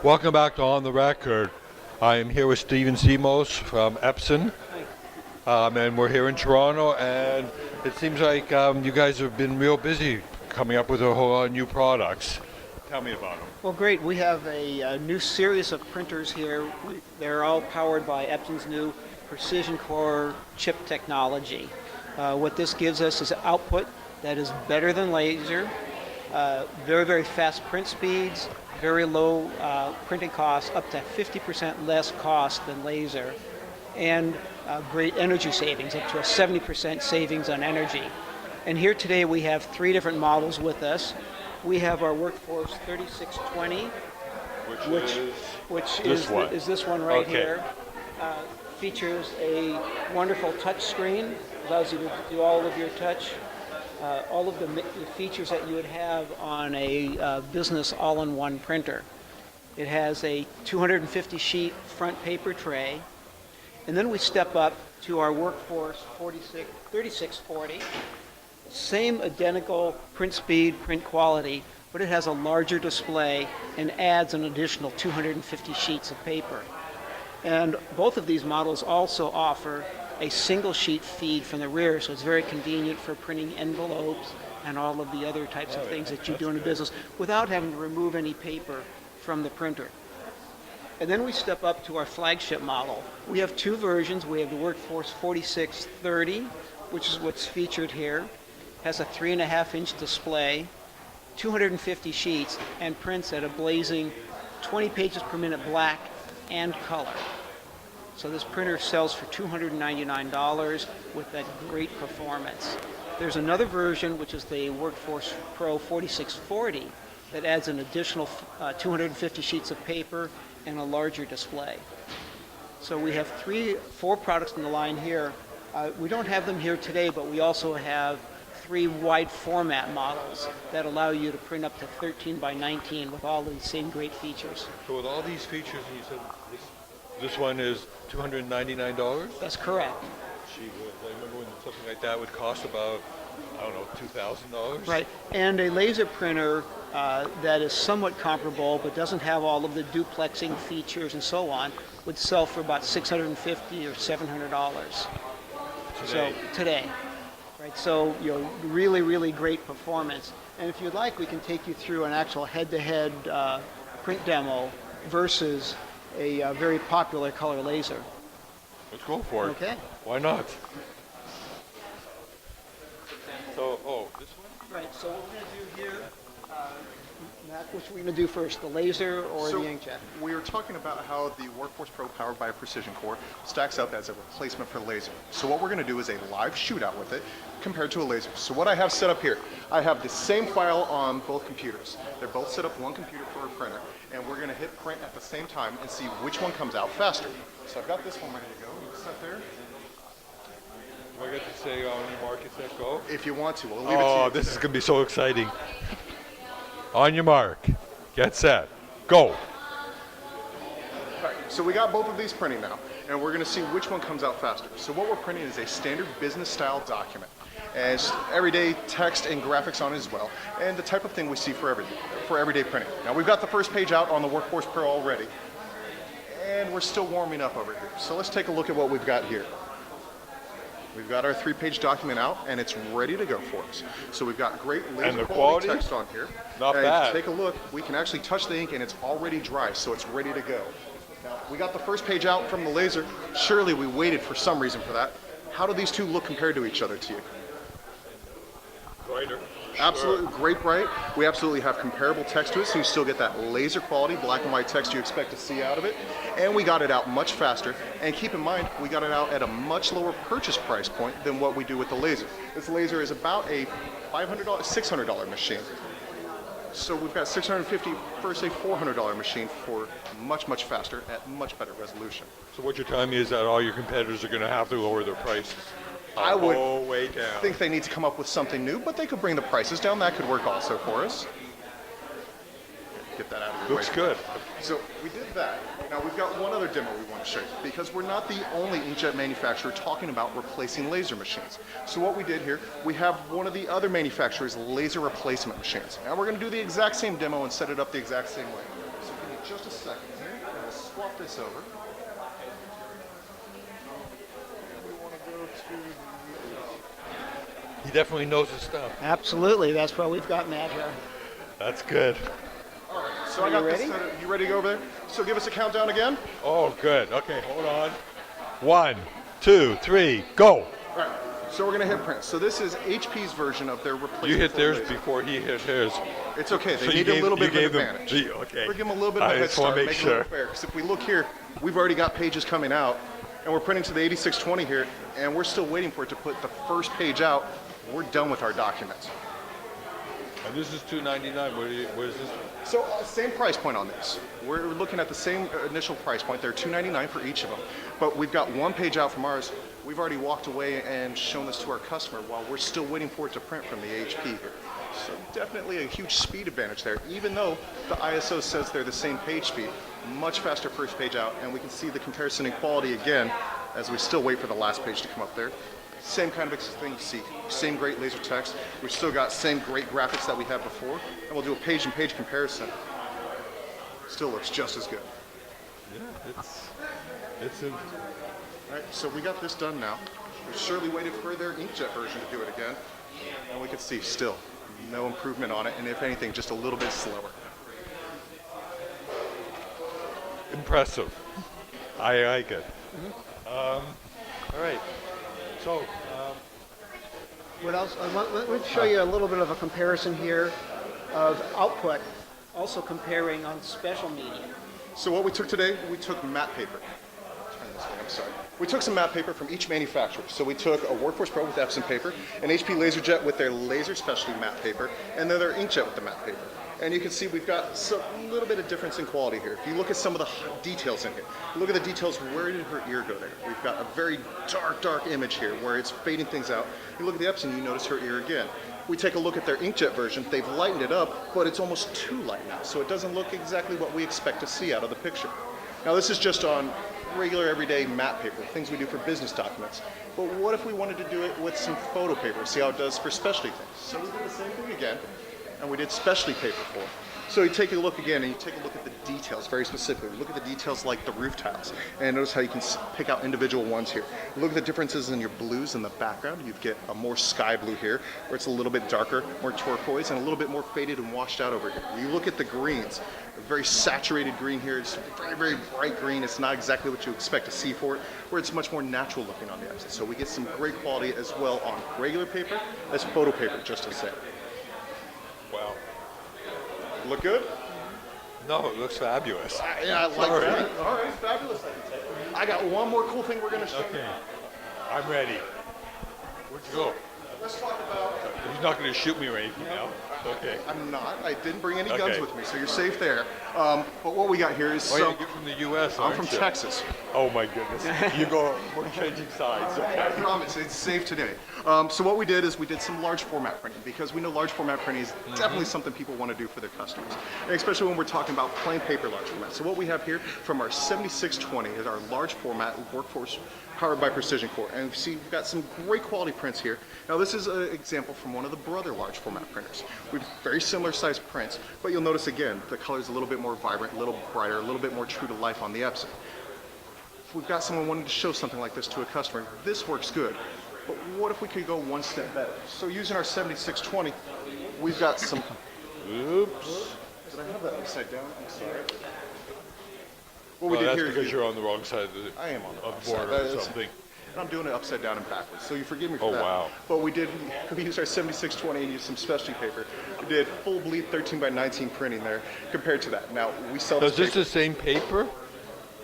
Welcome back to On the Record. I am here with Steven Semos from Epson, and we're here in Toronto, and it seems like you guys have been real busy coming up with a whole lot of new products. Tell me about them. Well, great. We have a new series of printers here. They're all powered by Epson's new Precision Core chip technology. What this gives us is output that is better than laser, very, very fast print speeds, very low printing costs, up to 50% less cost than laser, and great energy savings, up to a 70% savings on energy. And here today we have three different models with us. We have our Workforce 3620, which is this one right here. Features a wonderful touch screen, allows you to do all of your touch, all of the features that you would have on a business all-in-one printer. It has a 250 sheet front paper tray, and then we step up to our Workforce 3640. Same identical print speed, print quality, but it has a larger display and adds an additional 250 sheets of paper. And both of these models also offer a single sheet feed from the rear, so it's very convenient for printing envelopes and all of the other types of things that you do in a business without having to remove any paper from the printer. And then we step up to our flagship model. We have two versions. We have the Workforce 4630, which is what's featured here. Has a 3.5-inch display, 250 sheets, and prints at a blazing 20 pages per minute black and color. So this printer sells for $299 with that great performance. There's another version, which is the Workforce Pro 4640, that adds an additional 250 sheets of paper and a larger display. So we have four products in the line here. We don't have them here today, but we also have three wide format models that allow you to print up to 13 by 19 with all these same great features. So with all these features, you said this one is $299? That's correct. Gee, I remember when something like that would cost about, I don't know, $2,000? Right, and a laser printer that is somewhat comparable but doesn't have all of the duplexing features and so on would sell for about $650 or $700 today. Right, so really, really great performance. And if you'd like, we can take you through an actual head-to-head print demo versus a very popular color laser. Let's go for it. Okay. Why not? So, this one? Right, so what we're going to do here, Matt, which we're going to do first, the laser or the inkjet? We were talking about how the Workforce Pro powered by a Precision Core stacks up as a replacement for the laser. So what we're going to do is a live shootout with it compared to a laser. So what I have set up here, I have the same file on both computers. They're both set up one computer for a printer, and we're going to hit print at the same time and see which one comes out faster. So I've got this one ready to go. You set there. Do I get to say on your mark, set, go? If you want to, we'll leave it to you. Oh, this is going to be so exciting. On your mark, get set, go. All right, so we got both of these printing now, and we're going to see which one comes out faster. So what we're printing is a standard business style document. And it's everyday text and graphics on it as well, and the type of thing we see for everyday printing. Now we've got the first page out on the Workforce Pro already, and we're still warming up over here. So let's take a look at what we've got here. We've got our 3-page document out, and it's ready to go for us. So we've got great laser quality text on here. Not bad. Take a look. We can actually touch the ink, and it's already dry, so it's ready to go. Now, we got the first page out from the laser. Surely we waited for some reason for that. How do these two look compared to each other to you? Brighter. Absolutely, great bright. We absolutely have comparable text to it, so you still get that laser quality black and white text you expect to see out of it. And we got it out much faster. And keep in mind, we got it out at a much lower purchase price point than what we do with the laser. This laser is about a $500, $600 machine. So we've got $650 versus a $400 machine for much, much faster at much better resolution. So what you're telling me is that all your competitors are going to have to lower their prices. I would way down. think they need to come up with something new, but they could bring the prices down. That could work also for us. Get that out of the way. Looks good. So we did that. Now we've got one other demo we want to show you, because we're not the only inkjet manufacturer talking about replacing laser machines. So what we did here, we have one of the other manufacturers' laser replacement machines. Now we're going to do the exact same demo and set it up the exact same way. So can you just a second here, and we'll swap this over. We want to go to He definitely knows his stuff. Absolutely. That's why we've got Matt here. That's good. All right, so Are I got you ready? this. You ready to go over there? So give us a countdown again. Oh, good. Okay, hold on. 1, 2, 3, go. All right, so we're going to hit print. So this is HP's version of their replacement. You hit for theirs laser. before he hit his. It's okay. They So you need a gave- little you bit of gave them- advantage. okay. We're giving them a little bit of I a head just wanna start. make Make it a little sure. fair. Because if we look here, we've already got pages coming out, and we're printing to the 8620 here, and we're still waiting for it to put the first page out. We're done with our documents. And this is $2.99. What is this? So same price point on this. We're looking at the same initial price point. They're $2.99 for each of them. But we've got one page out from ours. We've already walked away and shown this to our customer while we're still waiting for it to print from the HP here. So definitely a huge speed advantage there. Even though the ISO says they're the same page speed, much faster first page out, and we can see the comparison in quality again as we still wait for the last page to come up there. Same kind of thing you see, same great laser text. We've still got same great graphics that we had before, and we'll do a page-in-page comparison. Still looks just as good. Yeah, it's a, All right, so we got this done now. We surely waited for their Inkjet version to do it again, and we can see still no improvement on it, and if anything, just a little bit slower. impressive. I like it. All right. So, What else? Let me show you a little bit of a comparison here of output, also comparing on special media. So what we took today, we took matte paper. Turn this way, I'm sorry. We took some matte paper from each manufacturer. So we took a Workforce Pro with Epson paper, an HP LaserJet with their laser specialty matte paper, and then their Inkjet with the matte paper. And you can see we've got a little bit of difference in quality here. If you look at some of the details in here, look at the details, where did her ear go there? We've got a very dark image here where it's fading things out. You look at the Epson, you notice her ear again. We take a look at their Inkjet version, they've lightened it up, but it's almost too light now, so it doesn't look exactly what we expect to see out of the picture. Now this is just on regular everyday matte paper, things we do for business documents. But what if we wanted to do it with some photo paper, see how it does for specialty things? So we did the same thing again, and we did specialty paper for it. So you take a look again and you take a look at the details very specifically. Look at the details like the roof tiles. And notice how you can pick out individual ones here. Look at the differences in your blues in the background. You get a more sky blue here, where it's a little bit darker, more turquoise, and a little bit more faded and washed out over here. You look at the greens, a very saturated green here. It's very bright green. It's not exactly what you expect to see for it, where it's much more natural looking on the Epson. So we get some great quality as well on regular paper as photo paper, just to say. wow. Look good? No, it looks fabulous. Yeah, I like All that. right. All right, fabulous. I got one more cool thing we're going to show you. Okay. I'm ready. Where'd you go? Let's talk about... He's not going to shoot me or anything now. Okay. I'm not. I didn't bring any guns Okay. with me, so you're safe there. But what we got here is Oh, some... yeah, you're from the U.S., I'm aren't from you? Texas. Oh, my goodness. We're changing sides. I Okay. promise, it's safe today. So what we did is we did some large format printing because we know large format printing is definitely something people want to do for their customers, and especially when we're talking about plain paper large format. So what we have here from our 7620 is our large format Workforce powered by Precision Core, and you see we've got some great quality prints here. Now this is an example from one of the brother large format printers. We've very similar size prints, but you'll notice again the color is a little bit more vibrant, a little brighter, a little bit more true to life on the Epson. If we've got someone wanting to show something like this to a customer, this works good. But what if we could go one step better? So using our 7620, we've got some... Oops. Did I have that upside down? I'm sorry. What Well, we did that's here because is... you're on the wrong side of the, I am on the of wrong the border side. or That is- something. And I'm doing it upside down and backwards, so you forgive me for Oh, that. wow. But we used our 7620 and used some specialty paper. We did full bleed 13 by 19 printing there compared to that. Now, we sell So is this paper. the same paper?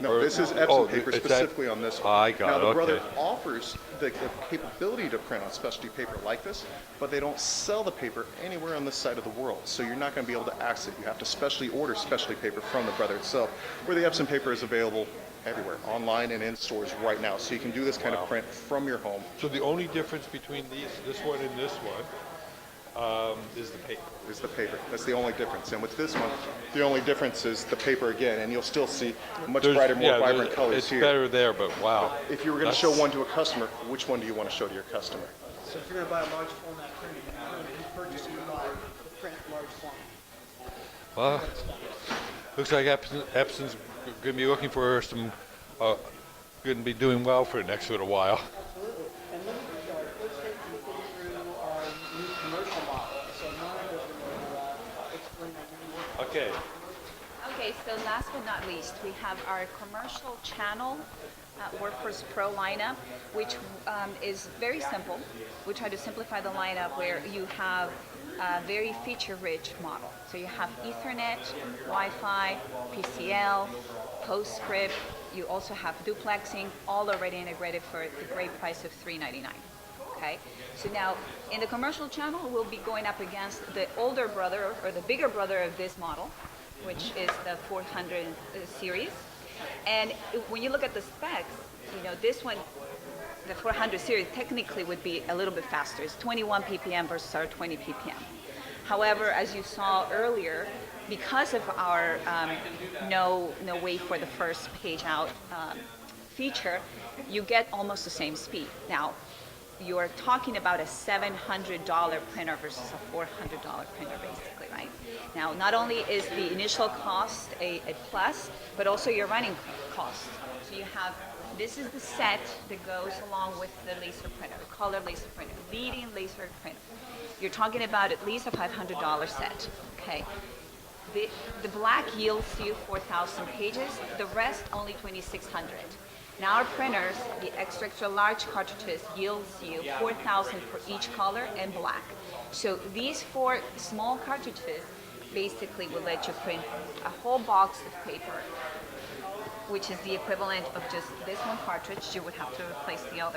No, this is Epson Oh, paper it's that- specifically on this one. I got now, it, the brother okay. offers the capability to print on specialty paper like this, but they don't sell the paper anywhere on this side of the world. So you're not going to be able to access it. You have to specially order specialty paper from the brother itself, where the Epson paper is available everywhere, online and in stores right now. So you can do this kind of print from your home. So the only difference between this one and this one is the paper. Is the paper. That's the only difference. And with this one, the only difference is the paper again, and you'll still see much brighter, more vibrant colors it's here. better there, but wow. If you were going to show one to a customer, which one do you want to show to your customer? So if you're going to buy a large format printing, you purchase and buy the print large format. Well, looks like Epson's going to be looking for some, going to be doing well for the next little while. Absolutely. And let me first take you through our new commercial model. So Monica is going to explain that new Okay. Okay, so last but not least, we have our commercial channel Workforce Pro lineup, which is very simple. We try to simplify the lineup where you have a very feature-rich model. So you have Ethernet, Wi-Fi, PCL, PostScript. You also have duplexing, all already integrated for the great price of $399. Okay, so now in the commercial channel, we'll be going up against the older brother or the bigger brother of this model, which is the 400 series. And when you look at the specs, you know, this one, the 400 series technically would be a little bit faster. It's 21 ppm versus our 20 ppm. However, as you saw earlier, because of our no wait for the first page out feature, you get almost the same speed. Now, you're talking about a $700 printer versus a $400 printer, basically, right? Now, not only is the initial cost a plus, but also your running cost. So you have, this is the set that goes along with the laser printer, the color laser printer, leading laser printer. You're talking about at least a $500 set, okay? The black yields you 4,000 pages, the rest only 2,600. Now our printers, the extra large cartridges, yields you 4,000 for each color and black. So these 4 small cartridges basically will let you print a whole box of paper, which is the equivalent of just this one cartridge. You would have to replace the other.